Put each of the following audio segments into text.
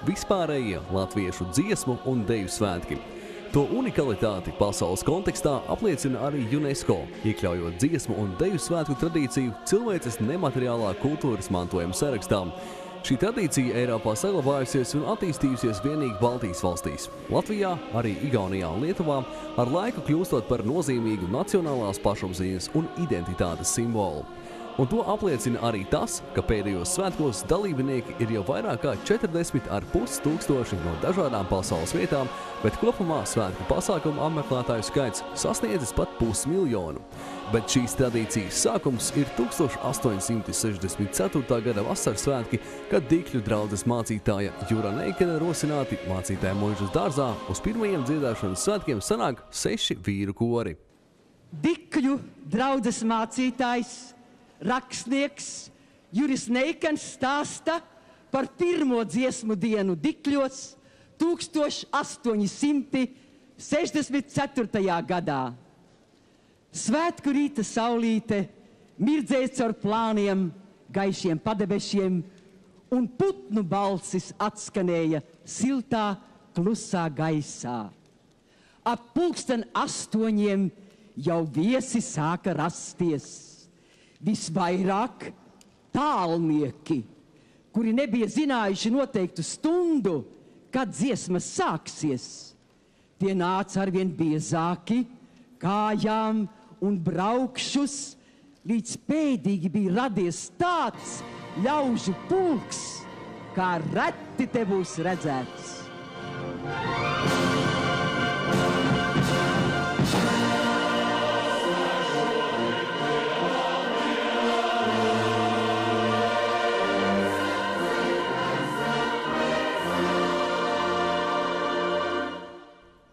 vispārējie latviešu dziesmu un deju svētki. To unikalitāti pasaules kontekstā apliecina arī UNESCO, iekļaujot dziesmu un deju svētku tradīciju cilvēces nemateriālā kultūras mantojuma sarakstā. Šī tradīcija Eiropā saglabājusies un attīstījusies vienīgi Baltijas valstīs. Latvijā, arī Igaunijā un Lietuvā ar laiku kļūstot par nozīmīgu nacionālās pašapziņas un identitātes simbolu. Un to apliecina arī tas, ka pēdējos svētkos dalībnieki ir jau vairāk kā 40,5 tūkstoši no dažādām pasaules vietām, bet kopumā svētku pasākumu apmeklētāju skaits sasniedzis pat 500 000. Bet šīs tradīcijas sākums ir 1864. Gada vasaras svētki, kad Dikļu draudzes mācītāja Jura Neikena rosināti mācītāja Muižas dārzā uz pirmajiem dziedāšanas svētkiem sanāk 6 vīru kori. Dikļu draudzes mācītājs, rakstnieks Juris Neikens stāsta par pirmo dziesmu dienu Dikļos 1864. gadā. Svētku rīta saulīte mirdzēja caur plāniem, gaišiem padebešiem, un putnu balsis atskanēja siltā, klusā gaisā. Ap 7:30 jau viesi sāka rasties. Visvairāk tālnieki, kuri nebija zinājuši noteiktu stundu, kad dziesmas sāksies. Tie nāca arvien biezāki, kājām un braukšus, līdz pēdīgi bija radies tāds ļaužu pulks, kā reti te būs redzēts.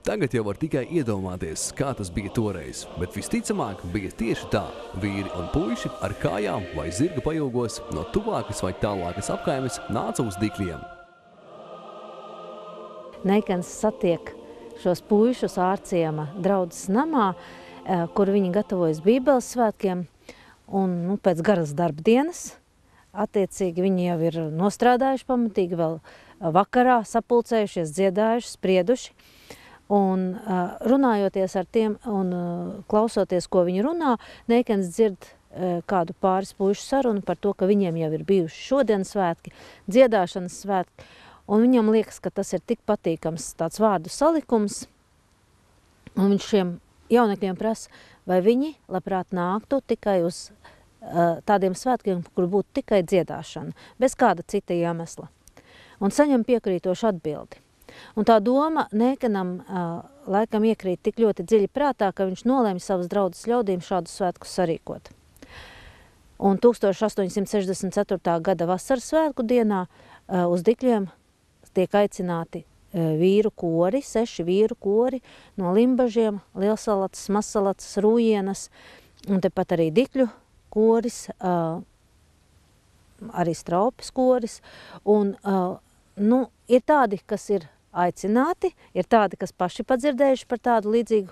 Tagad jau var tikai iedomāties, kā tas bija toreiz, bet visticamāk bija tieši tā. Vīri un puiši ar kājām vai zirga pajūgos no tuvākas vai tālākas apkaimes nāca uz Dikļiem. Neikens satiek šos puišus ārciema draudzes namā, kur viņi gatavojas Bībeles svētkiem, un pēc garas darba dienas, attiecīgi viņi jau ir nostrādājuši pamatīgi, vēl vakarā sapulcējušies, dziedājuši, sprieduši. Un runājoties ar tiem un klausoties, ko viņi runā, Neikens dzird kādu pāris puišu sarunu par to, ka viņiem jau ir bijuši šodienas svētki, dziedāšanas svētki, un viņam liekas, ka tas ir tik patīkams tāds vārdu salikums, un viņš šiem jaunekļiem prasa, vai viņi labprāt nāktu tikai uz tādiem svētkiem, kur būtu tikai dziedāšana, bez kāda cita iemesla. Un saņem piekrītošu atbildi. Un tā doma Neikenam laikam iekrīt tik ļoti dziļi prātā, ka viņš nolēma savas draudzes ļaudīm šādus svētkus sarīkot. Un 1864. gada vasaras svētku dienā uz Dikļiem tiek aicināti vīru kori, 6 vīru kori no Limbažiem, Lielsalatas, Mazsalatas, Rūjienas, un tepat arī Dikļu koris, arī Straupes koris. Un, ir tādi, kas ir aicināti, ir tādi, kas paši padzirdējuši par tādu līdzīgu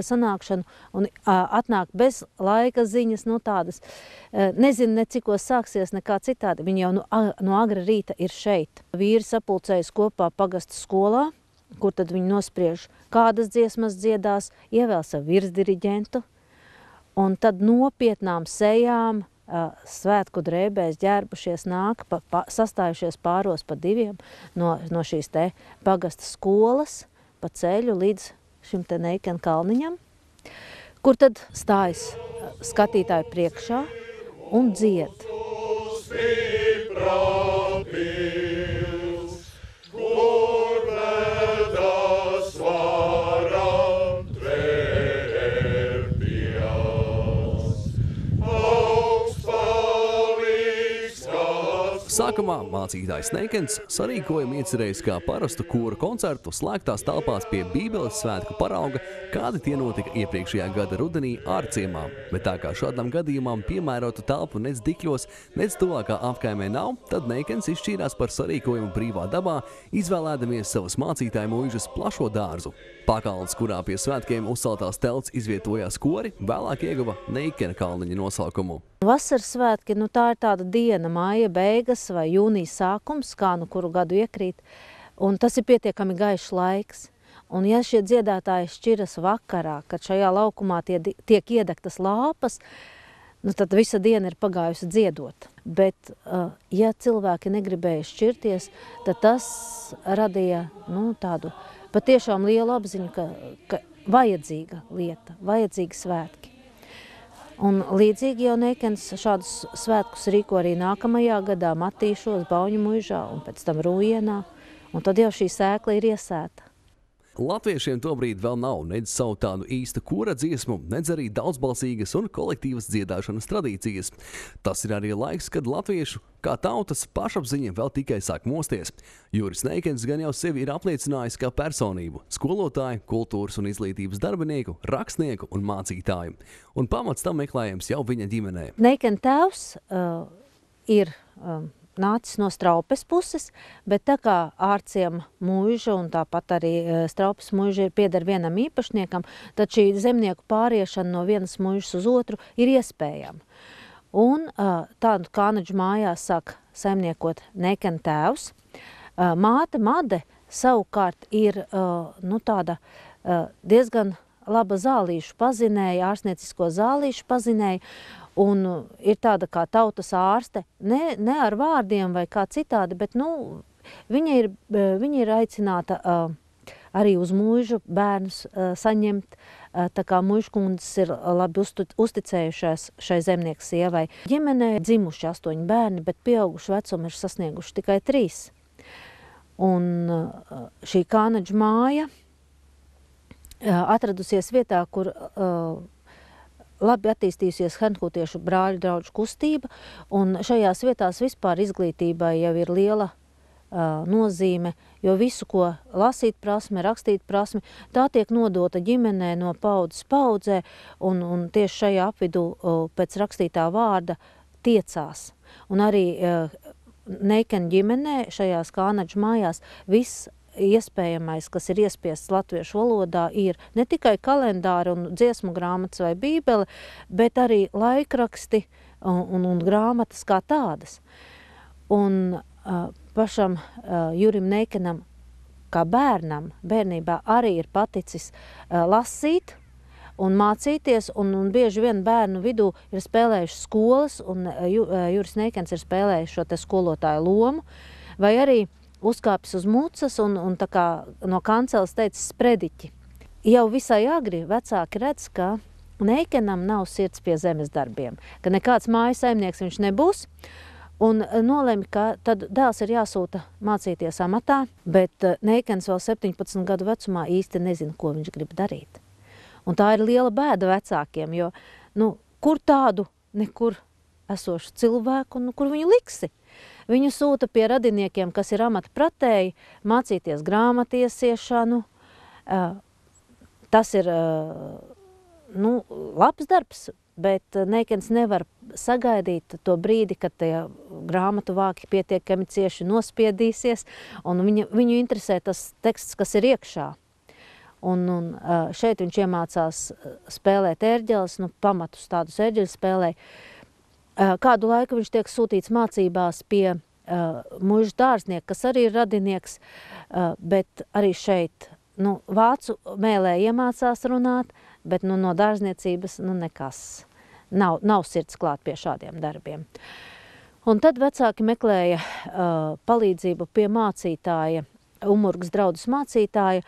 sanākšanu un atnāk bez laika ziņas, tādas, nezinu ne cikos sāksies, nekā citādi. Viņi jau no agra rīta ir šeit. Vīri sapulcējas kopā pagasta skolā, kur tad viņi nospriež, kādas dziesmas dziedās, ievēl savu virsdiriģentu, un tad nopietnām sejām svētku drēbēs ģērbušies nāk, sastājušies pāros pa 2 no šīs te pagasta skolas pa ceļu līdz šim te Neikena kalniņam, kur tad stājas skatītāju priekšā un dzied. Sākumā mācītājs Neikens sarīkojumu iecerējis kā parastu koru koncertu slēgtās telpās pie Bībeles svētku parauga, kādi tie notika iepriekšējā gada rudenī ārciemā. Bet tā kā šādam gadījumam piemērotu telpu nec Dikļos, nec tuvākā apkaimē nav, tad Neikens izšķīrās par sarīkojumu brīvā dabā, izvēlēdamies savas mācītāja Muižas plašo dārzu. Pakalns, kurā pie svētkiem uzceltās telts izvietojās kori, vēlāk ieguva Neikena kalniņa nosaukumu. Vasaras svētki, tā ir tāda diena, māja beigas vai jūnija sākums, kā kuru gadu iekrīt. un tas ir pietiekami gaišs laiks. Un ja šie dziedātāji šķiras vakarā, kad šajā laukumā tiek iedegtas lāpas, nu tad visa diena ir pagājusi dziedot. Bet, ja cilvēki negribēja šķirties, tad tas radīja tādu patiešām lielu apziņu, ka vajadzīga lieta, vajadzīgi svētki. Un līdzīgi jau Neikens šādus svētkus rīko arī nākamajā gadā Matīšos, Bauņu muižā un pēc tam Rūjienā. Un tad jau šī sēkla ir iesēta. Latviešiem tobrīd vēl nav nedz savu tādu īstu kora dziesmu, nedz arī daudzbalsīgas un kolektīvas dziedāšanas tradīcijas. Tas ir arī laiks, kad latviešu kā tautas pašapziņa vēl tikai sāk mosties. Juris Neikens gan jau sevi ir apliecinājis kā personību, skolotāju, kultūras un izglītības darbinieku, rakstnieku un mācītāju. Un pamats tam meklējams jau viņa ģimenē. Neikena tēvs ir nācis no Straupes puses, bet tā kā Ārciema muiža un tāpat arī Straupes muiža pieder vienam īpašniekam, tad šī zemnieku pāriešana no vienas muižas uz otru ir iespējama. Un tādu Kānaģu mājās sāk saimniekot Neikena tēvs. Māte Made savukārt ir tāda diezgan laba zālīšu pazinēja, ārsniecisko zālīšu pazinēja, un ir tāda kā tautas ārste, ne ar vārdiem vai kā citādi, bet viņa ir aicināta arī uz muižu bērnus saņemt, tā kā muižkundzes ir labi uzticējušās šai zemnieku sievai. Ģimenē dzimuši 8 bērni, bet pieaugušu vecumu ir sasnieguši tikai 3. Un šī Kānaģu māja atradusies vietā, kur labi attīstījusies henhūtiešu brāļu draudžu kustība, un šajās vietās vispār izglītībai jau ir liela nozīme, jo visu, ko lasīt prasme, rakstīt prasme, tā tiek nodota ģimenē no paudzes paudzē, un tieši šajā apvidū pēc rakstītā vārda tiecās. Un arī Neikena ģimenē šajās Kānaģu mājās viss iespējamais, kas ir iespiests latviešu valodā, ir ne tikai kalendāri un dziesmu grāmatas vai bībele, bet arī laikraksti un grāmatas kā tādas. Un pašam Jurim Neikenam kā bērnam, bērnībā arī ir paticis lasīt un mācīties, un bieži vien bērnu vidū ir spēlējuši skolas, un Juris Neikens ir spēlējis šo te skolotāju lomu, vai arī uzkāpis uz mucas un tā kā no kanceles teicis sprediķi. Jau visai agri vecāki redz, ka Neikenam nav sirds pie zemes darbiem, ka nekāds mājas saimnieks viņš nebūs, un nolēma, ka tad dēls ir jāsūta mācīties amatā, bet Neikens vēl 17 gadu vecumā īsti nezina, ko viņš grib darīt. Un tā ir liela bēda vecākiem, jo kur tādu nekur esošu cilvēku, kur viņu liksi? Viņu sūta pie radiniekiem, kas ir amata pratēji, mācīties grāmatiesiešanu. Tas ir labs darbs, bet Neikens nevar sagaidīt to brīdi, kad tie grāmatu vāki pietiekami cieši nospiedīsies, un viņu interesē tas teksts, kas ir iekšā. Un šeit viņš iemācās spēlēt ērģeles, pamatus tādus ērģeļu spēlēja. Kādu laiku viņš tiek sūtīts mācībās pie muižu dārznieka, kas arī ir radinieks, bet arī šeit vācu mēlē iemācās runāt, bet no dārzniecības nekas. Nav sirds klāt pie šādiem darbiem. Un tad vecāki meklēja palīdzību pie mācītāja, Umurgas draudzes mācītāja,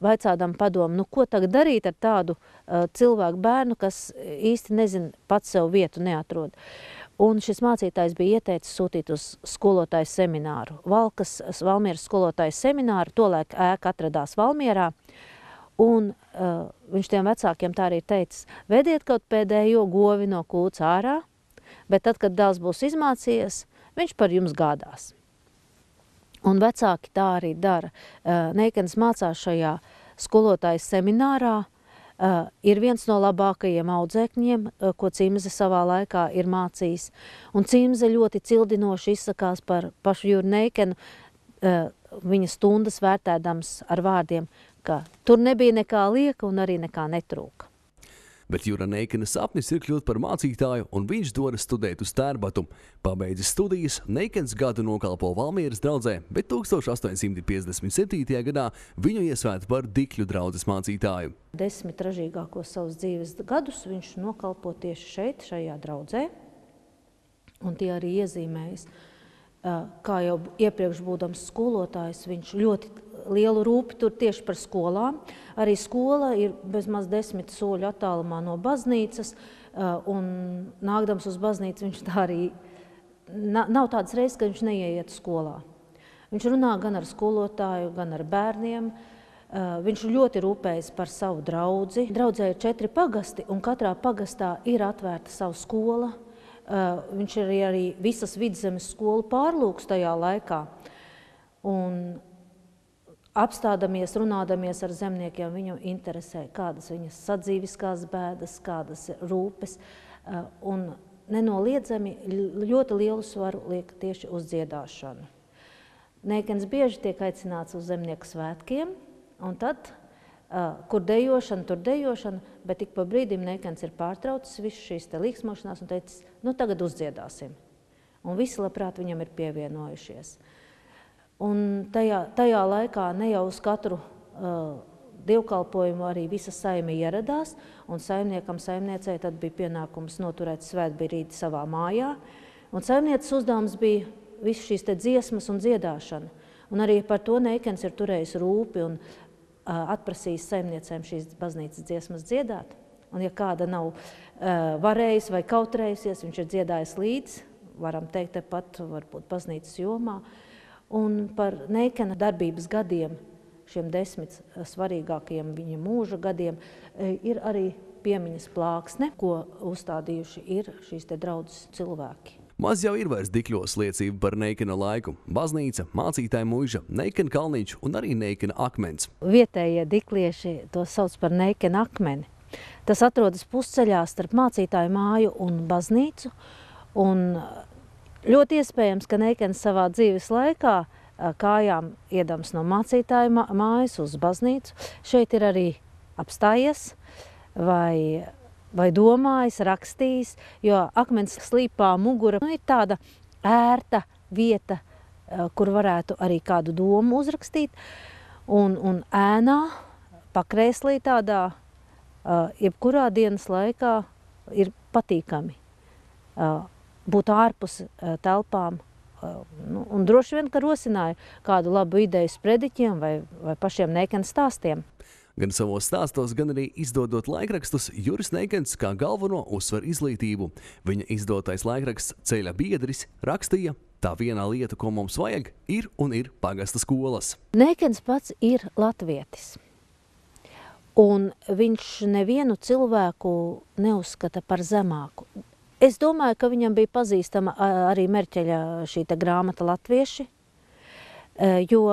vaicādam padomu, ko tagad darīt ar tādu cilvēku bērnu, kas īsti nezina pats sev vietu neatrod. Un šis mācītājs bija ieteicis sūtīt uz skolotāju semināru. Valmieras skolotāju semināru, tolaik ēka atradās Valmierā, un viņš tiem vecākiem tā arī teicis, vediet kaut pēdējo govi no kūts ārā, bet tad, kad dēls būs izmācījies, viņš par jums gādās. Un vecāki tā arī dara. Neikens mācās šajā skolotājas seminārā, ir viens no labākajiem audzēkņiem, ko Cimze savā laikā ir mācījis. Un Cimze ļoti cildinoši izsakās par pašu Juru Neikenu, viņa stundas vērtēdams ar vārdiem, ka tur nebija nekā lieka un arī nekā netrūka. Bet Jura Neikena sapnis ir kļūt par mācītāju, un viņš dodas studēt uz Tērbatu. Pabeidzis studijas, Neikens gadu nokalpo Valmieras draudzē, bet 1857. gadā viņu iesvēta par Dikļu draudzes mācītāju. 10 ražīgākos savus dzīves gadus viņš nokalpo tieši šeit, šajā draudzē, un tie arī iezīmējas. Kā jau iepriekš būdams skolotājs, viņš ļoti lielu rūpi tur tieši par skolām. Arī skola ir bezmaz 10 soļu attālumā no baznīcas, un nākdams uz baznīcu viņš tā arī nav tādas reizes, ka viņš neieiet skolā. Viņš runā gan ar skolotāju, gan ar bērniem. Viņš ļoti rūpējas par savu draudzi. Draudzē ir 4 pagasti, un katrā pagastā ir atvērta savu skola. Viņš arī visas Vidzemes skolu pārlūks tajā laikā. Un apstādamies, runādamies ar zemniekiem, viņu interesē, kādas viņas sadzīviskās bēdas, kādas rūpes. Un nenoliedzami ļoti lielu svaru liek tieši uz dziedāšanu. Neikens bieži tiek aicināts uz zemnieku svētkiem, un tad kur dejošana, tur dejošana, bet tik pa brīdim Neikens ir pārtraucis visu šīs te līksmošanās un teicis, nu tagad uzdziedāsim. Un visi labprāt viņam ir pievienojušies. Un tajā laikā ne jau uz katru dievkalpojumu arī visa saime ieradās, un saimniekam, saimniecei tad bija pienākums noturēt svētbrīdi savā mājā. Un saimnieces uzdevums bija visu šīs te dziesmas un dziedāšana. Un arī par to Neikens ir turējis rūpi un atprasījis saimniecēm šīs baznīcas dziesmas dziedāt. Un ja kāda nav varējusi vai kautrējusies, viņš ir dziedājis līdz, varam teikt, tepat varbūt baznīcas jomā. Un par Neikena darbības gadiem, šiem 10 svarīgākajiem viņa mūža gadiem, ir arī piemiņas plāksne, ko uzstādījuši ir šīs te draudzes cilvēki. Maz jau ir vairs Dikļos liecība par Neikena laiku. Baznīca, mācītāja muiža, Neikena kalniņš un arī Neikena akmens. Vietējie diklieši to sauc par Neikena akmeni. Tas atrodas pusceļā starp mācītāju māju un baznīcu. Un ļoti iespējams, ka Neikens savā dzīves laikā kājām iedams no mācītāju mājas uz baznīcu. Šeit ir arī apstājies vai domājis, rakstījis, jo akmens slīpā mugura ir tāda ērta vieta, kur varētu arī kādu domu uzrakstīt. Un ēnā, pakrēslī tādā, jebkurā dienas laikā ir patīkami būt ārpus telpām. Un droši vien, ka rosināja kādu labu ideju sprediķiem vai pašiem Neikena stāstiem. Gan savos stāstos, gan arī izdodot laikrakstus, Juris Neikens kā galveno uzsver izglītību. Viņa izdotais laikraksts Ceļa biedris rakstīja, tā vienā lieta, ko mums vajag, ir un ir pagasta skolas. Neikens pats ir latvietis, un viņš nevienu cilvēku neuzskata par zemāku. Es domāju, ka viņam bija pazīstama arī Merķeļa šī te grāmata Latvieši, jo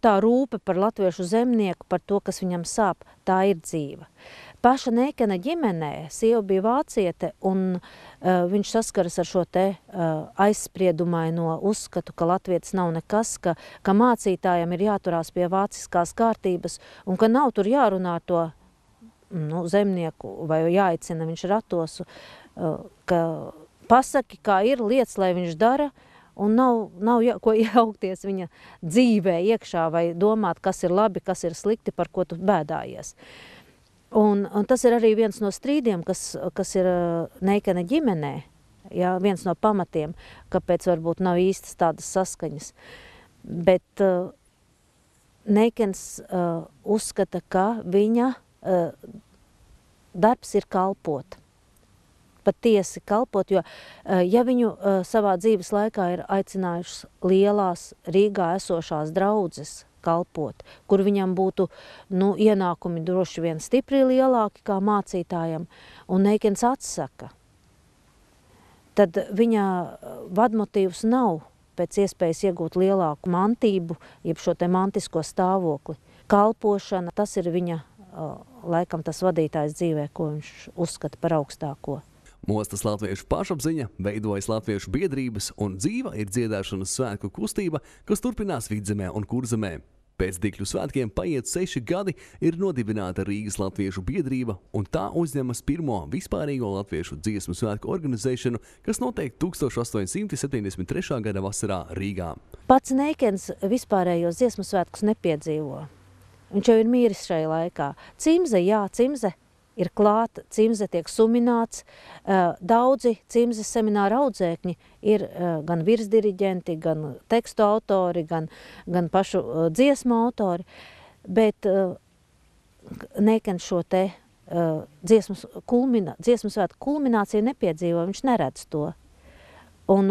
tā rūpe par latviešu zemnieku, par to, kas viņam sāp, tā ir dzīva. Paša Neikena ģimenē sieva bija vāciete, un viņš saskaras ar šo te aizspriedumaino uzskatu, ka latvietis nav nekas, ka mācītājam ir jāturās pie vāciskās kārtības, un ka nav tur jārunā ar to zemnieku vai jāicina viņš ratos, ka pasaki, kā ir, lietas, lai viņš dara, un nav ko iejaukties viņa dzīvē iekšā vai domāt, kas ir labi, kas ir slikti, par ko tu bēdājies. Un tas ir arī viens no strīdiem, kas ir Neikena ģimenē, viens no pamatiem, kāpēc varbūt nav īstas tādas saskaņas. Bet Neikens uzskata, ka viņa darbs ir kalpot. Patiesi kalpot, jo ja viņu savā dzīves laikā ir aicinājušas lielās Rīgā esošās draudzes kalpot, kur viņam būtu ienākumi droši vien stipri lielāki kā mācītājam, un Neikens atsaka, tad viņa vadmotīvs nav pēc iespējas iegūt lielāku mantību, jeb šo te mantisko stāvokli. Kalpošana, tas ir viņa laikam tas vadītājs dzīvē, ko viņš uzskata par augstāko. Mostas latviešu pašapziņa, veidojas latviešu biedrības un dzīva ir dziedāšanas svētku kustība, kas turpinās Vidzemē un Kurzemē. Pēc Dikļu svētkiem paiet 6 gadi, ir nodibināta Rīgas latviešu biedrība, un tā uzņemas pirmo vispārīgo latviešu dziesmu svētku organizēšanu, kas notiek 1873. gada vasarā Rīgā. Pats Neikens vispārējos dziesmu svētkus nepiedzīvo. Viņš jau ir mīris šai laikā. Cimze, jā, Cimze ir klāta, Cimze tiek sumināts. Daudzi Cimzes semināra audzēkņi ir gan virsdiriģenti, gan tekstu autori, gan pašu dziesmu autori, bet Neikens šo te dziesmu svētku kulmināciju nepiedzīvo, viņš neredz to. Un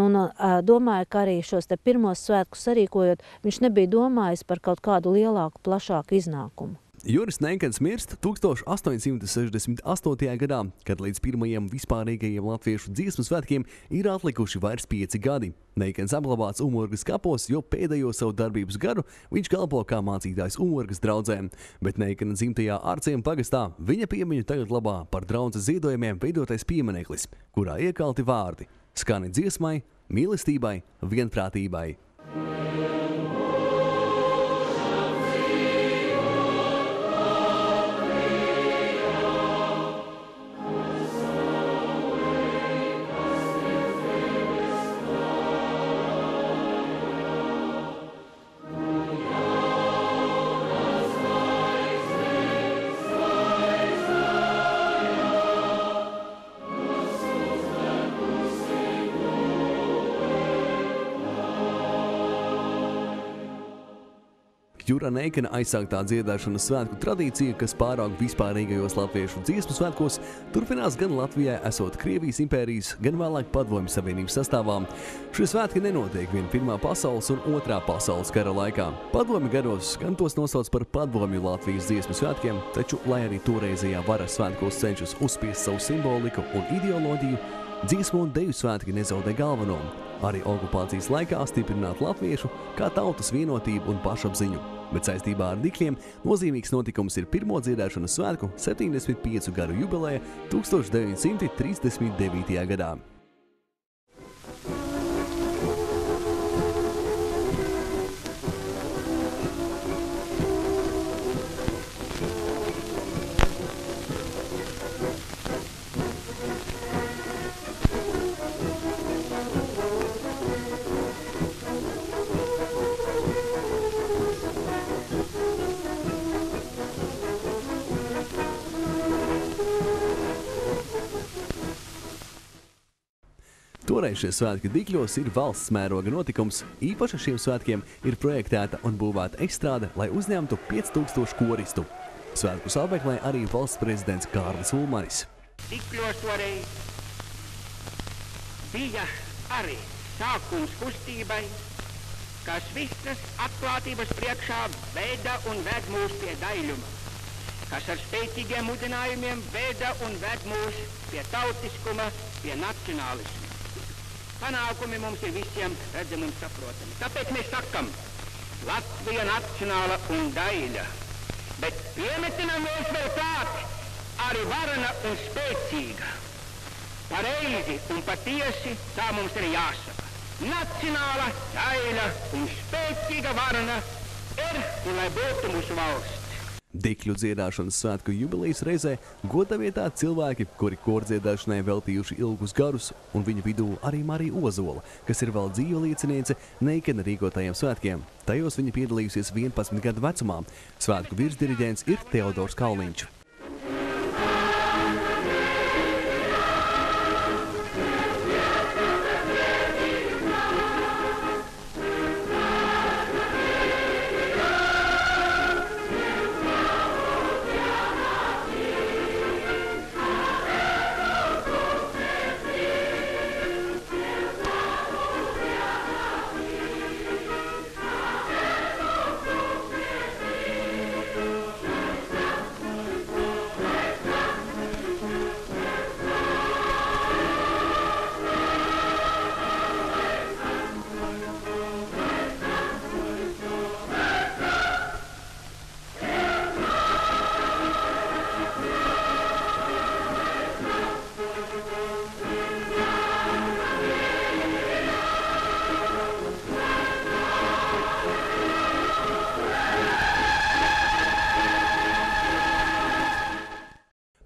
domāju, ka arī šos te pirmos svētkus sarīkojot, viņš nebija domājis par kaut kādu lielāku, plašāku iznākumu. Juris Neikens mirst 1868. gadā, kad līdz pirmajiem vispārīgajiem latviešu dziesmu svētkiem ir atlikuši vairs 5 gadi. Neikens apglabāts Umurgas kapos, jo pēdējo savu darbības gadu viņš kalpo kā mācītājs Umurgas draudzēm, bet Neikena dzimtajā Ārciema pagastā viņa piemiņu tagad glabā par draudzes ziedojumiem veidotais piemineklis, kurā iekalti vārdi – skani dziesmai, mīlestībai, vienprātībai. Jura Neikena aizsāktā dziedāšanas svētku tradīcija, kas pāraug vispārīgajos latviešu dziesmu svētkos, turpinās gan Latvijai esot Krievijas impērijas, gan vēlāk Padomju Savienības sastāvā. Šie svētki nenotiek vien Pirmā pasaules un Otrā pasaules kara laikā. Padomju gados gan tos nosauc par Padomju Latvijas dziesmu svētkiem, taču, lai arī toreizajā varas svētkos cenšas uzspiest savu simboliku un ideoloģiju, dziesmu un deju svētki nezaudē galveno. Arī okupācijas laikā stiprināt latviešu kā tautas vienotību un pašapziņu. Bet saistībā ar Dikļiem nozīmīgs notikums ir pirmo dziedāšanas svētku 75 gadu jubileja 1939. gadā. Toreiz šie svētki Dikļos ir valsts mēroga notikums. Īpaši šiem svētkiem ir projektēta un būvēta ekstrāde, lai uzņemtu 5000 koristu. Svētkus apmeklē arī valsts prezidents Kārlis Ulmanis. Dikļos toreiz bija arī sākums kustībai, kas visas atklātības priekšā veda un ved mūs pie daļuma, kas ar spēcīgiem mudinājumiem veda un ved mūs pie tautiskuma, pie nacionālisma. Panākumi mums ir visiem redzami un saprotami. Tāpēc mēs sakam, Latvija nacionāla un daļa, bet piemetinam mums vēl klāt arī varana un spēcīga. Pareizi un patiesi tā mums ir jāsaka. Nacionāla, daļa un spēcīga varana ir un lai būtu mūsu valsts. Dikļu dziedāšanas svētku jubilejas reizē godavietā cilvēki, kuri kordziedāšanai veltījuši ilgus garus, un viņu vidū arī Marija Ozola, kas ir vēl dzīva lieciniece Neikena rīkotajiem svētkiem. Tajos viņa piedalījusies 11 gadu vecumā. Svētku virsdiriģents ir Teodors Kalniņš.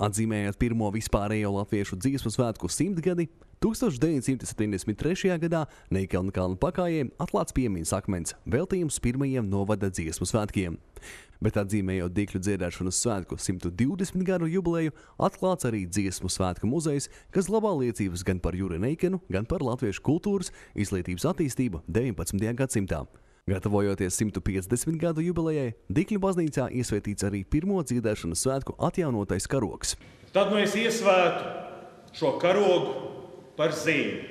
Atzīmējot pirmo vispārējo latviešu dziesmu svētku 100 gadi, 1973. gadā Nekalna kalna pakājiem atklāts piemiņas akmens veltījums pirmajiem novada dziesmu svētkiem. Bet atzīmējot Dikļu dziedāšanas svētku 120 gadu jubileju, atklāts arī dziesmu svētku muzejs, kas glabā liecības gan par Juri Neikenu, gan par latviešu kultūras izglītības attīstību 19. gadsimtā. Gatavojoties 150 gadu jubilejai, Dikļu baznīcā iesvētīts arī pirmo dziedāšanas svētku atjaunotais karogs. Tad es iesvētu šo karogu par zīmi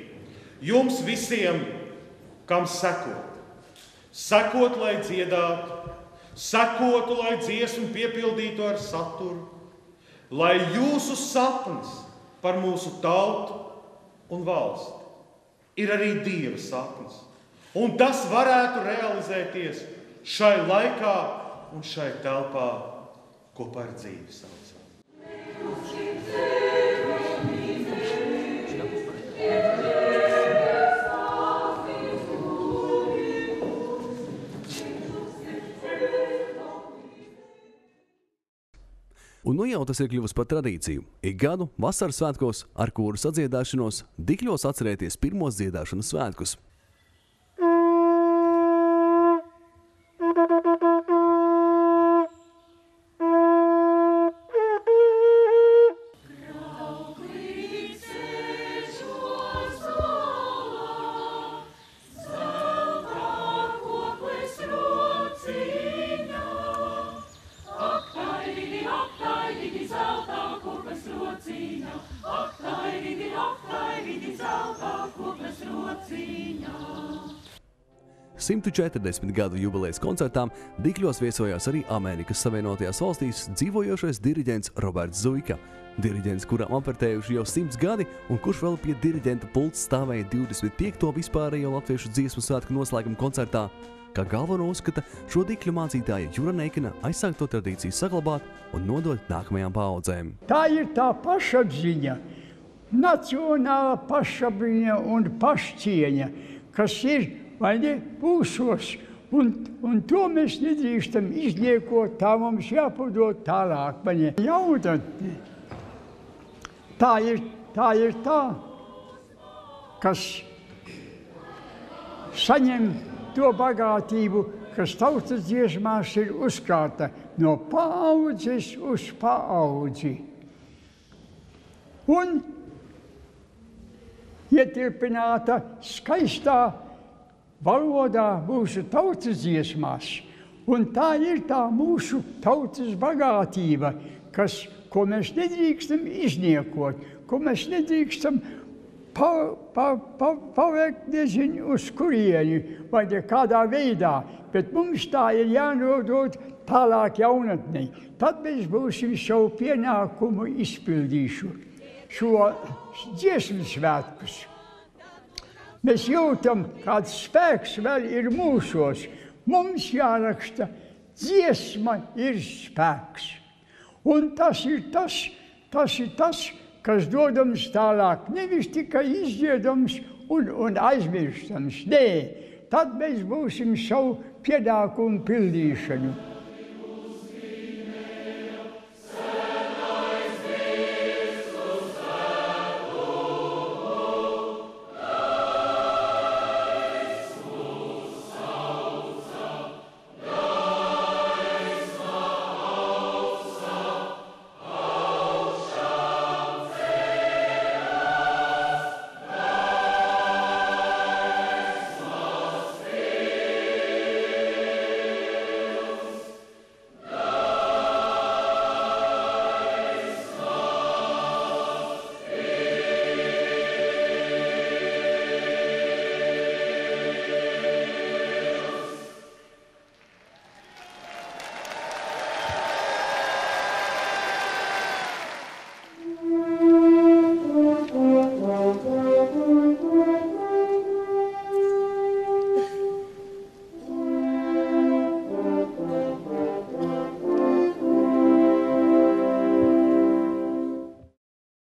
jums visiem, kam sekot. Sekot, lai dziedātu, sekotu, lai dziesmu piepildītu ar saturu, lai jūsu sapnis par mūsu tautu un valsti ir arī Dieva sapnis. Un tas varētu realizēties šai laikā un šai telpā, ko par dzīvi saucam. Un nu jau tas ir kļuvis par tradīciju. Ik gadu vasaras svētkos ar kūru sadziedāšanos Dikļos atcerēties pirmos dziedāšanas svētkus. Simtu 40 gadu jubilejas koncertām Dikļos viesojās arī Amerikas Savienotajās valstīs dzīvojošais diriģents Roberts Zuika. Diriģents, kuram apvērtējuši jau 100 gadi un kurš vēl pie diriģenta pults stāvēja 25. vispārējo latviešu dziesmu svētku noslēguma koncertā, kā galveno uzskata šo Dikļu mācītāja Jura Neikena aizsākto tradīciju saglabāt un nodot nākamajām paaudzēm. Tā ir tā pašapziņa, nacionāla pašapziņa un pašcieņa, kas ir mūsos, un to mēs nedrīkstam izniekot, tā mums jāpadod tālāk. Jaunatne, tā ir tā, kas saņem to bagātību, kas tautas dziesmās ir uzkārta no paaudzes uz paaudzi. Un ietilpināta skaistā valodā mūsu tautas dziesmās. Un tā ir tā mūsu tautas bagātība, ko mēs nedrīkstam izniekot, ko mēs nedrīkstam paveikt nezinu uz kurieni vai kādā veidā, bet mums tā ir jānodod tālāk jaunatnei. Tad mēs būsim savu pienākumu izpildīšu šo dziesmu svētkus. Mēs jūtam, kāds spēks vēl ir mūsos. Mums jāraksta, dziesma ir spēks. Un tas ir tas, kas dodams tālāk. Nevis tikai izdziedams un aizmirstams. Nē, tad mēs būsim savu pienākumu pildīšanu.